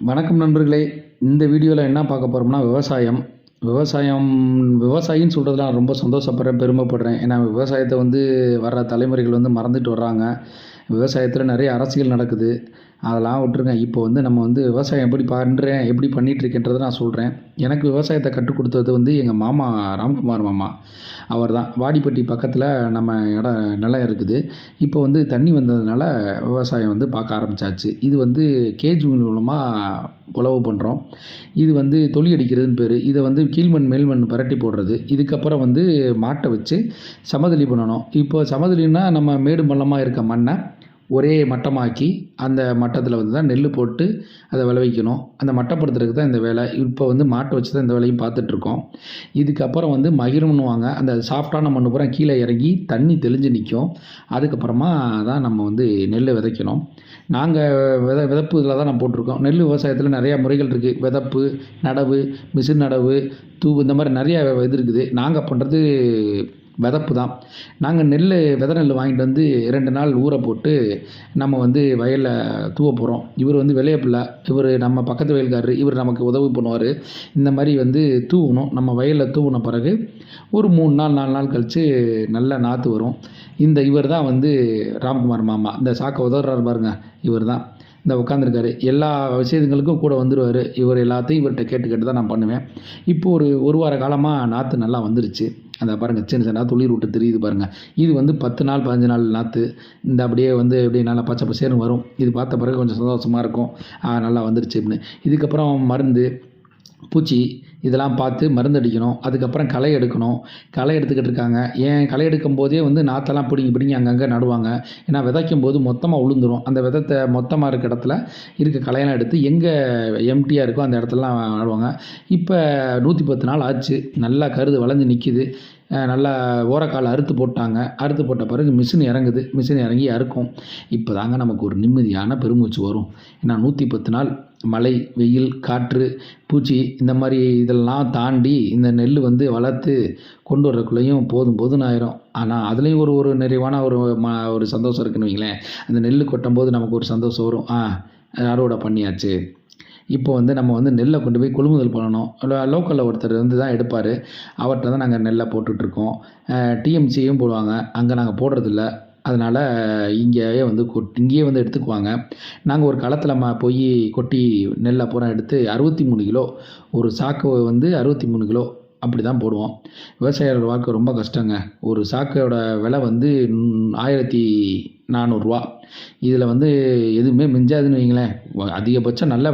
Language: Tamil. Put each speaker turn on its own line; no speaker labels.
வணக்கம் நண்பர்களே. இந்த வீடியோவில் என்ன பார்க்க போகிறோம்னா விவசாயம். விவசாயம் விவசாயின்னு சொல்கிறதுலாம் ரொம்ப சந்தோஷப்படுறேன், பெருமைப்படுறேன். ஏன்னா விவசாயத்தை வர்ற தலைமுறைகள் மறந்துட்டு வர்றாங்க. விவசாயத்தில் நிறைய அரசியல் நடக்குது. அதெல்லாம் விட்டுருங்க. இப்போ நம்ம விவசாயம் எப்படி பண்ணுறேன், எப்படி பண்ணிகிட்ருக்கேன்றதை நான் சொல்கிறேன். எனக்கு விவசாயத்தை கற்றுக் கொடுத்தது எங்கள் மாமா ராம்குமார் மாமா. அவர் தான். வாடிப்பட்டி பக்கத்தில் நம்ம நிலம் இருக்குது. இப்போ தண்ணி வந்ததுனால விவசாயம் பார்க்க ஆரம்பித்தாச்சு. இது கேஜ் மூலமாக உழவு பண்ணுறோம். இது தொலி அடிக்கிறதுன்னு பேர். இதை கீழ்மண் மேல்மண் புரட்டி போடுறது. இதுக்கப்புறம் மாட்டை வச்சு சமதளி பண்ணணும். இப்போ சமதளின்னா நம்ம மேடு பள்ளமாக இருக்க மண்ணை ஒரே மட்டமாக்கி அந்த மட்டத்தில் தான் நெல் போட்டு அதை விளைவிக்கணும். அந்த மட்டப்படுத்துறதுக்கு தான் இந்த வேலை. இப்போ மாட்டை வச்சு தான் இந்த வேலையும் பார்த்துட்ருக்கோம். இதுக்கப்புறம் மகிரம்னுவாங்க. அந்த சாஃப்டான மண் பூரா கீழே இறங்கி தண்ணி தெளிஞ்சு நிற்கும். அதுக்கப்புறமா தான் நம்ம நெல் விதைக்கணும். நாங்கள் விதப்பு இதில் தான் நான் போட்டிருக்கோம். நெல் விவசாயத்தில் நிறையா முறைகள் இருக்குது. விதப்பு, நடவு, மிஷின் நடவு, தூவு, இந்த மாதிரி நிறையா இது இருக்குது. நாங்கள் பண்ணுறது விதப்பு தான். நாங்கள் விதை நெல் வாங்கிட்டு 2 நாள் ஊற போட்டு நம்ம வயலில் தூவ போகிறோம். இவர் விளைய பிள்ளை. இவர் நம்ம பக்கத்து வயல்காரர். இவர் நமக்கு உதவி பண்ணுவார். இந்த மாதிரி தூவணும். நம்ம வயலில் தூவின பிறகு ஒரு 3 நாள் 4 நாள் கழித்து நல்ல நாற்று வரும். இவர் தான் ராம்குமார் மாமா. இந்த சாக்கை உதவுறாரு பாருங்க, இவர் தான். உட்காந்துருக்காரு. எல்லா விஷயங்களுக்கும் கூட வந்துடுவார். இவர் எல்லாத்தையும் இவர்கிட்ட கேட்டு தான் நான் பண்ணுவேன். இப்போது ஒரு வார காலமாக நாற்று நல்லா வந்துருச்சு. அந்த பாருங்கள், சின்ன சின்ன துளிர் விட்டு தெரியுது பாருங்கள். இது 10 நாள் 15 நாள் நாற்று. அப்படியே அப்படியே நல்லா பச்சை பசேர்னு வரும். இது பார்த்த பிறகு கொஞ்சம் சந்தோஷமாக இருக்கும். நல்லா வந்துருச்சு அப்படின்னு. இதுக்கப்புறம் மருந்து, பூச்சி இதெல்லாம் பார்த்து மருந்து அடிக்கணும். அதுக்கப்புறம் களை எடுக்கணும். களை எடுத்துக்கிட்டு இருக்காங்க. ஏன் களை எடுக்கும் போதே நாற்றெல்லாம் பிடுங்கி அங்கங்கே நடுவாங்க. ஏன்னா விதைக்கும் போது மொத்தமாக உளுந்துரும். அந்த விதத்தை மொத்தமாக இருக்க இடத்துல இருக்க களையெல்லாம் எடுத்து எங்கே எம்டியாக இருக்கோ அந்த இடத்துலலாம் நடுவாங்க. இப்போ 110 நாள் ஆச்சு. நல்லா கருது வளைஞ்சு நிற்கிது. நல்லா ஓரக்கால் அறுத்து போட்டாங்க. அறுத்து போட்ட பிறகு மிஷின் இறங்குது. மிஷின் இறங்கி அறுக்கும். இப்போ தாங்க நமக்கு ஒரு நிம்மதியான பெருமூச்சு வரும். ஏன்னா 110 நாள் மழை, வெயில், காற்று, பூச்சி இந்த மாதிரி இதெல்லாம் தாண்டி இந்த நெல் வளர்த்து கொண்டு வரக்குள்ளேயும் போதும்னு ஆயிரும். ஆனால் அதுலேயும் ஒரு நிறைவான ஒரு சந்தோஷம் இருக்குன்னு வைங்களேன். அந்த நெல் கொட்டும் போது நமக்கு ஒரு சந்தோஷம் வரும். அறுவடை பண்ணியாச்சு. இப்போ நம்ம நெல்லை கொண்டு போய் கொள்முதல் பண்ணணும். லோக்கலில் ஒருத்தர் தான் எடுப்பார். அவர்கிட்ட தான் நாங்கள் நெல்லை போட்டுட்ருக்கோம். டிஎம்சியும் போடுவாங்க. அங்கே நாங்கள் போடுறதில்ல. அதனால் இங்கேயே இங்கேயே எடுத்துக்குவாங்க. நாங்கள் ஒரு களத்தில் போய் கொட்டி நெல்லை பூரா எடுத்து 63 கிலோ ஒரு சாக்கு 63 கிலோ அப்படி தான் போடுவோம். விவசாயிகளோட வாழ்க்கை ரொம்ப கஷ்டங்க. ஒரு சாக்கோட விலை 1400 ரூபா. இதில் எதுவுமே மிஞ்சாதுன்னு வைங்களேன். அதிகபட்சம் நல்ல